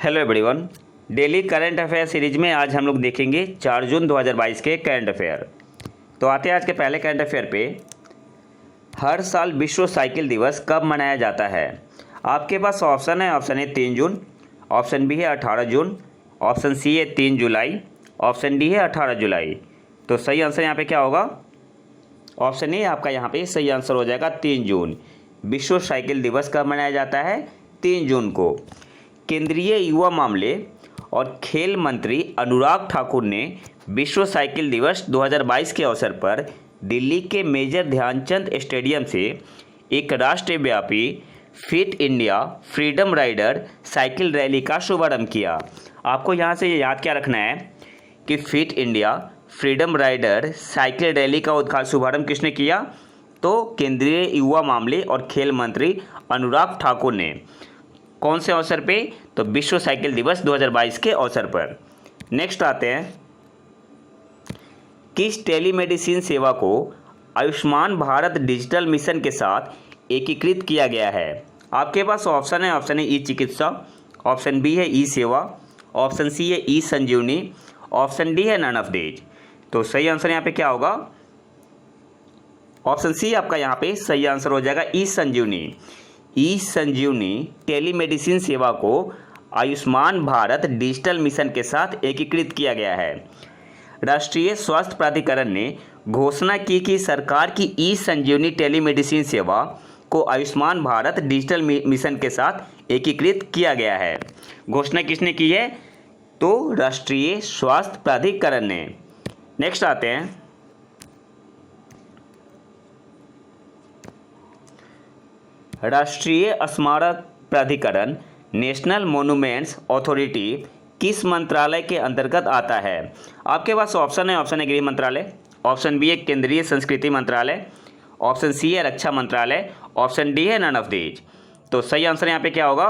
Hello everyone. Daily current affair series में आज हम लोग देखेंगे 4 जून 2022 के करंट अफेयर। तो आते हैं आज के पहले करंट अफेयर पे। हर साल विश्व साइकिल दिवस कब मनाया जाता है? आपके पास ऑप्शन है। Option A 3 June, option B है 18 जून, ऑप्शन सी है 3 जुलाई, ऑप्शन डी है 18 जुलाई। तो सही आंसर यहाँ पे क्या होगा? ऑप्शन ए आपका यहाँ पे सही आंसर हो जाएगा 3 जून। विश्व साइकिल दिवस कब मनाया जाता है? 3 जून को। केंद्रीय युवा मामले और खेल मंत्री अनुराग ठाकुर ने विश्व साइकिल दिवस 2022 के अवसर पर दिल्ली के मेजर ध्यानचंद स्टेडियम से एक राष्ट्रव्यापी fit India freedom rider cycle rally का शुभारंभ किया। आपको यहाँ से याद क्या रखना है कि fit India freedom rider cycle rally का शुभारंभ किसने किया? तो केंद्रीय युवा मामले और खेल मंत्री अनुराग ठाकुर ने। कौन से अवसर पे? तो विश्व साइकिल दिवस 2022 के अवसर पर। नेक्स्ट आते हैं, किस टेलीमेडिसिन सेवा को आयुष्मान भारत डिजिटल मिशन के साथ एकीकृत किया गया है? आपके पास ऑप्शन है। ऑप्शन है ई चिकित्सा, ऑप्शन बी है ई सेवा, ऑप्शन सी है ई संजीवनी, ऑप्शन डी है नन ऑफ दीज। तो सही आंसर यहाँ पे क्या होगा? ऑप्शन सी आपका यहाँ पे सही आंसर हो जाएगा ई संजीवनी। ई संजीवनी टेलीमेडिसिन सेवा को आयुष्मान भारत डिजिटल मिशन के साथ एकीकृत किया गया है। राष्ट्रीय स्वास्थ्य प्राधिकरण ने घोषणा की कि सरकार की ई संजीवनी टेलीमेडिसिन सेवा को आयुष्मान भारत डिजिटल मिशन के साथ एकीकृत किया गया है। घोषणा किसने की है? तो राष्ट्रीय स्वास्थ्य प्राधिकरण ने। नेक्स्ट आते हैं, राष्ट्रीय स्मारक प्राधिकरण नेशनल मॉन्यूमेंट्स अथॉरिटी किस मंत्रालय के अंतर्गत आता है? आपके पास ऑप्शन है। ऑप्शन है गृह मंत्रालय, ऑप्शन बी है केंद्रीय संस्कृति मंत्रालय, ऑप्शन सी है रक्षा मंत्रालय, ऑप्शन डी है नन ऑफ दीज। तो सही आंसर यहाँ पे क्या होगा?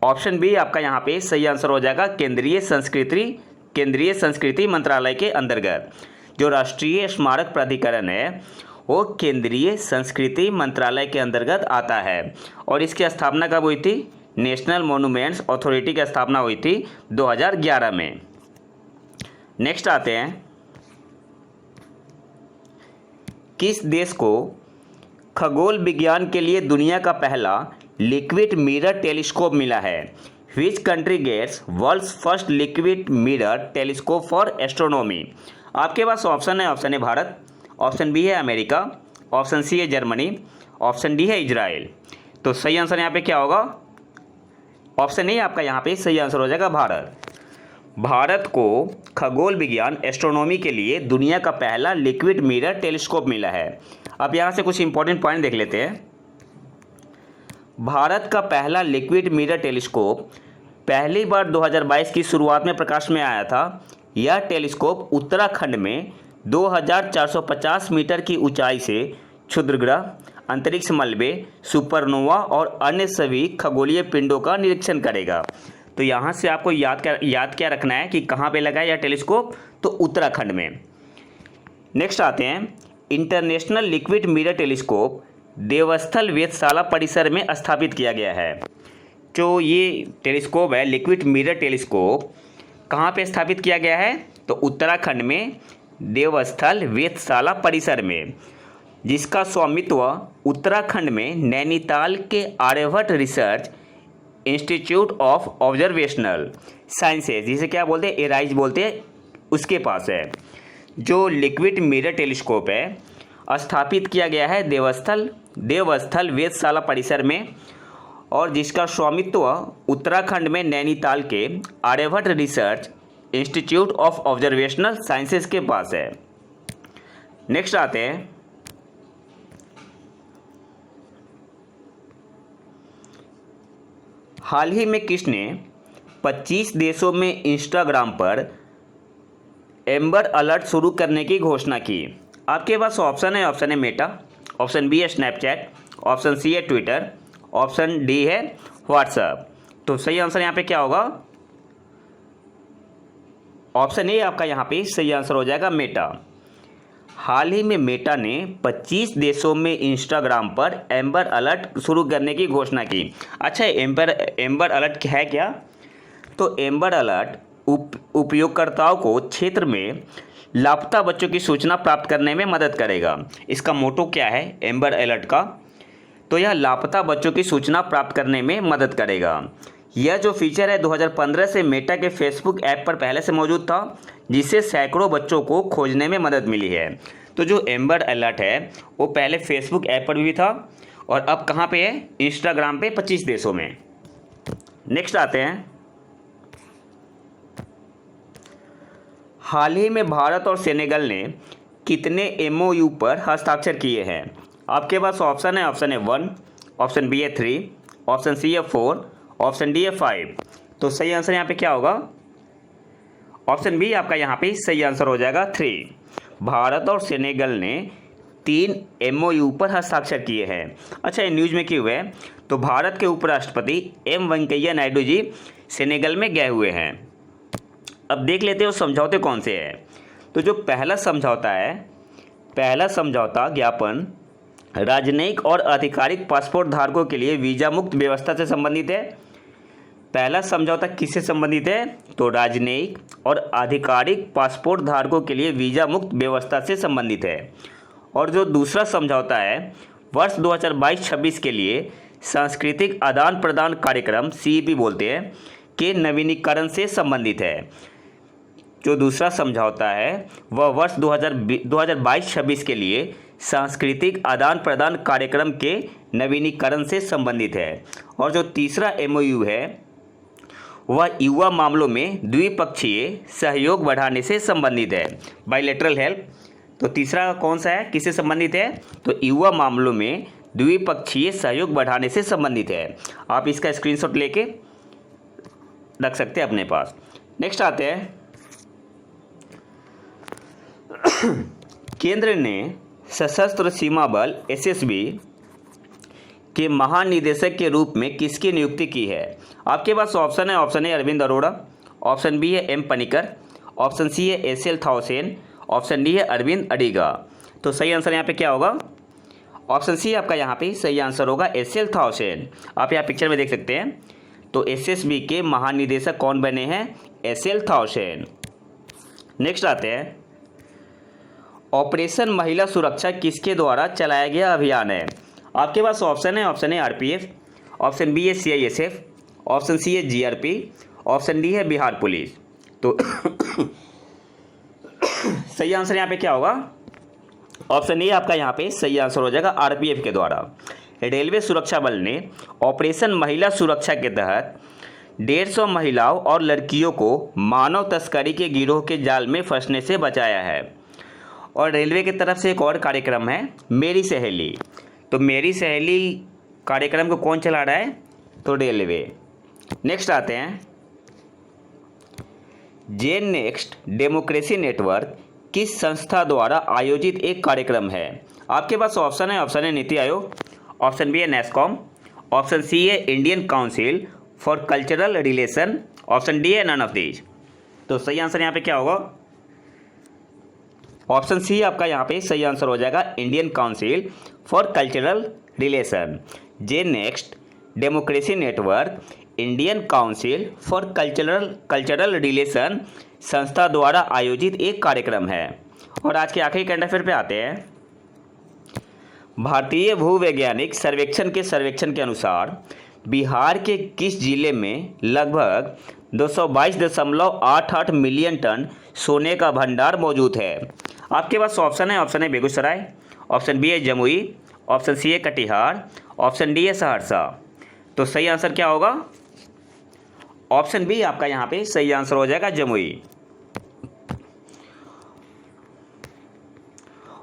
ऑप्शन बी आपका यहाँ पे सही आंसर हो जाएगा केंद्रीय संस्कृति मंत्रालय के अंतर्गत। जो राष्ट्रीय स्मारक प्राधिकरण है वो केंद्रीय संस्कृति मंत्रालय के अंतर्गत आता है। और इसकी स्थापना कब हुई थी? नेशनल मॉन्यूमेंट्स अथॉरिटी की स्थापना हुई थी 2011 में। नेक्स्ट आते हैं, किस देश को खगोल विज्ञान के लिए दुनिया का पहला लिक्विड मिरर टेलीस्कोप मिला है? Which country gets world's first liquid mirror telescope for astronomy? आपके पास ऑप्शन है। Option A Bharat, option B है अमेरिका, ऑप्शन सी है जर्मनी, ऑप्शन डी है इजराइल। तो सही आंसर यहाँ पे क्या होगा? ऑप्शन ए आपका यहाँ पे सही आंसर हो जाएगा भारत। भारत को खगोल विज्ञान एस्ट्रोनॉमी के लिए दुनिया का पहला लिक्विड मिरर टेलीस्कोप मिला है। अब यहाँ से कुछ इंपॉर्टेंट पॉइंट देख लेते हैं। भारत का पहला लिक्विड मिरर टेलीस्कोप पहली बार 2022 की शुरुआत में प्रकाश में आया था। यह टेलीस्कोप उत्तराखंड में 2450 मीटर की ऊंचाई से क्षुद्रग्रह, अंतरिक्ष मलबे, सुपरनोवा और अन्य सभी खगोलीय पिंडों का निरीक्षण करेगा। तो यहाँ से आपको याद क्या रखना है कि कहाँ पे लगा है यह टेलीस्कोप? तो उत्तराखंड में। नेक्स्ट आते हैं, इंटरनेशनल लिक्विड मिरर टेलीस्कोप देवस्थल वेधशाला परिसर में स्थापित किया गया है। जो ये टेलीस्कोप है लिक्विड मिरर टेलीस्कोप कहाँ पे स्थापित किया गया है? तो उत्तराखंड में देवस्थल वेधशाला परिसर में, जिसका स्वामित्व उत्तराखंड में नैनीताल के Aryabhatta research institute of observational sciences, जिसे क्या बोलते हैं, एराइज बोलते हैं, उसके पास है। जो लिक्विड मिरर टेलीस्कोप है स्थापित किया गया है देवस्थल वेधशाला परिसर में, और जिसका स्वामित्व उत्तराखंड में नैनीताल के Aryabhatta research institute of observational sciences के पास है। नेक्स्ट आते हैं, हाल ही में किसने 25 देशों में इंस्टाग्राम पर एम्बर अलर्ट शुरू करने की घोषणा की? आपके पास ऑप्शन है। ऑप्शन है मेटा, ऑप्शन बी है स्नैपचैट, ऑप्शन सी है ट्विटर, ऑप्शन डी है व्हाट्सएप। तो सही आंसर यहाँ पे क्या होगा? ऑप्शन ए आपका यहाँ पे सही आंसर हो जाएगा मेटा। हाल ही में मेटा ने 25 देशों में इंस्टाग्राम पर एम्बर अलर्ट शुरू करने की घोषणा की। अच्छा, एम्बर अलर्ट है क्या? तो एम्बर अलर्ट उपयोगकर्ताओं को क्षेत्र में लापता बच्चों की सूचना प्राप्त करने में मदद करेगा। इसका मोटो क्या है एम्बर अलर्ट का? तो यह लापता बच्चों की सूचना प्राप्त करने में मदद करेगा। यह जो फीचर है 2015 से मेटा के फेसबुक ऐप पर पहले से मौजूद था, जिससे सैकड़ों बच्चों को खोजने में मदद मिली है। तो जो एम्बर अलर्ट है वो पहले फेसबुक ऐप पर भी था और अब कहाँ पे है? इंस्टाग्राम पे 25 देशों में। नेक्स्ट आते हैं, हाल ही में भारत और सेनेगल ने कितने MOU पर हस्ताक्षर किए हैं? आपके पास ऑप्शन है, ऑप्शन ए 1, ऑप्शन बी है 3, ऑप्शन सी है 4, ऑप्शन डी है 5। तो सही आंसर यहाँ पे क्या होगा? ऑप्शन बी आपका यहाँ पे सही आंसर हो जाएगा 3। भारत और सेनेगल ने 3 MOU पर हस्ताक्षर किए हैं। अच्छा, ये न्यूज़ में क्यों है? तो भारत के उपराष्ट्रपति M वेंकैया नायडू जी सेनेगल में गए हुए हैं। अब देख लेते हैं वो समझौते कौन से हैं। तो जो पहला समझौता है, पहला समझौता ज्ञापन राजनयिक और आधिकारिक पासपोर्ट धारकों के लिए वीज़ा मुक्त व्यवस्था से संबंधित है। पहला समझौता किससे संबंधित है? तो राजनयिक और आधिकारिक पासपोर्ट धारकों के लिए वीज़ा मुक्त व्यवस्था से संबंधित है। और जो दूसरा समझौता है वर्ष 2022-26 के लिए सांस्कृतिक आदान प्रदान कार्यक्रम CEP बोलते हैं के नवीनीकरण से संबंधित है। जो दूसरा समझौता है वह वर्ष 2022-26 के लिए सांस्कृतिक आदान प्रदान कार्यक्रम के नवीनीकरण से संबंधित है। और जो तीसरा MOU है वह युवा मामलों में द्विपक्षीय सहयोग बढ़ाने से संबंधित है, बायलैटरल हेल्प। तो तीसरा कौन सा है, किससे संबंधित है? तो युवा मामलों में द्विपक्षीय सहयोग बढ़ाने से संबंधित है। आप इसका स्क्रीनशॉट लेके रख सकते हैं अपने पास। नेक्स्ट आते हैं, केंद्र ने सशस्त्र सीमा बल SSB के महानिदेशक के रूप में किसकी नियुक्ति की है? आपके पास ऑप्शन है, option A Arvind Arora, option B है M पनिकर, ऑप्शन सी है SL थाउसेन, ऑप्शन डी है अरविंद अडिगा। तो सही आंसर यहाँ पे क्या होगा? ऑप्शन सी आपका यहाँ पे सही आंसर होगा SL थाउसेन। आप यहाँ पिक्चर में देख सकते हैं। तो SSB के महानिदेशक कौन बने हैं? SL थाउसेन। नेक्स्ट आते हैं, ऑपरेशन महिला सुरक्षा किसके द्वारा चलाया गया अभियान है? आपके पास ऑप्शन है, option A RPF, option B है CISF, ऑप्शन सी है GRP, ऑप्शन डी है बिहार पुलिस। तो सही आंसर यहाँ पे क्या होगा? ऑप्शन ए आपका यहाँ पे सही आंसर हो जाएगा RPF के द्वारा। रेलवे सुरक्षा बल ने ऑपरेशन महिला सुरक्षा के तहत 150 महिलाओं और लड़कियों को मानव तस्करी के गिरोह के जाल में फंसने से बचाया है। और रेलवे की तरफ से एक और कार्यक्रम है मेरी सहेली। तो मेरी सहेली कार्यक्रम को कौन चला रहा है? तो रेलवे। नेक्स्ट आते हैं, जेन नेक्स्ट डेमोक्रेसी नेटवर्क किस संस्था द्वारा आयोजित एक कार्यक्रम है? आपके पास ऑप्शन है, ऑप्शन ए नीति आयोग, ऑप्शन बी है NASSCOM, ऑप्शन सी है Indian council for cultural relation, option D है नन ऑफ दीज। तो सही आंसर यहाँ पे क्या होगा? ऑप्शन सी आपका यहाँ पे सही आंसर हो जाएगा Indian council for cultural relation. J next democracy network Indian council for cultural relation संस्था द्वारा आयोजित एक कार्यक्रम है। और आज के आखिरी करंट अफेयर पे आते हैं। भारतीय भूवैज्ञानिक सर्वेक्षण के अनुसार बिहार के किस जिले में लगभग 222.88 मिलियन टन सोने का भंडार मौजूद है? आपके पास ऑप्शन है, option A Begusarai, option B है जमुई, ऑप्शन सी है कटिहार, ऑप्शन डी है सहरसा। तो सही आंसर क्या होगा? ऑप्शन बी आपका यहाँ पे सही आंसर हो जाएगा जमुई।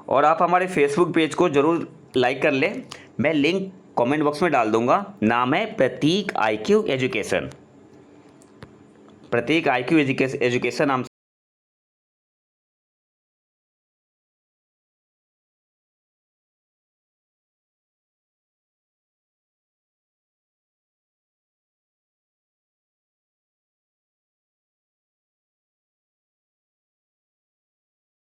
और आप हमारे फेसबुक पेज को जरूर लाइक कर लें, मैं लिंक कमेंट बॉक्स में डाल दूंगा। नाम है प्रतीक IQ एजुकेशन। प्रतीक IQ एजुकेशन नाम से